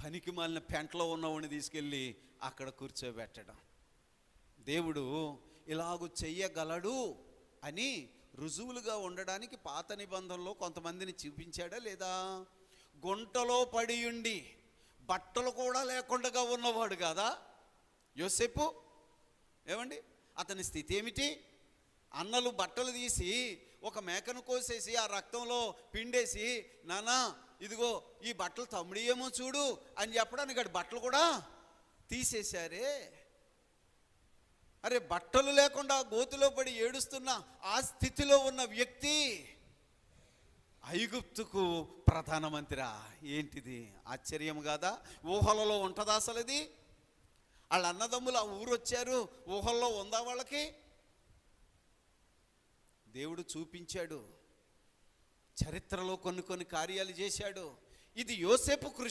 పనికి మాలిన పెంటలో ఉన్నవాడిని తీసుకెళ్ళి అక్కడ కూర్చోబెట్టడం. దేవుడు ఇలాగూ చెయ్యగలడు అని రుజువులుగా ఉండడానికి పాత నిబంధనలో కొంతమందిని చూపించాడా లేదా? గుంటలో పడి ఉండి బట్టలు కూడా లేకుండా ఉన్నవాడు కాదా యోసేపు? ఏమండి, అతని స్థితి ఏమిటి? అన్నలు బట్టలు తీసి ఒక మేకను కోసేసి ఆ రక్తంలో పిండేసి, నానా ఇదిగో ఈ బట్టలు తమ్ముడియేమో చూడు అని చెప్పడానికి అటు బట్టలు కూడా తీసేశారే. అరే, బట్టలు లేకుండా గోతిలో పడి ఏడుస్తున్న ఆ స్థితిలో ఉన్న వ్యక్తి ఐగుప్తుకు ప్రధానమంత్రి. ఏంటిది ఆశ్చర్యం కాదా? ఊహలలో ఉంటుందా అసలు ఇది? వాళ్ళ అన్నదమ్ములు ఆ ఊరు వచ్చారు, ఊహల్లో ఉందా వాళ్ళకి? దేవుడు చూపించాడు, చరిత్రలో కొన్ని కార్యాలు చేశాడు. ఇది యోసేపు కృషి.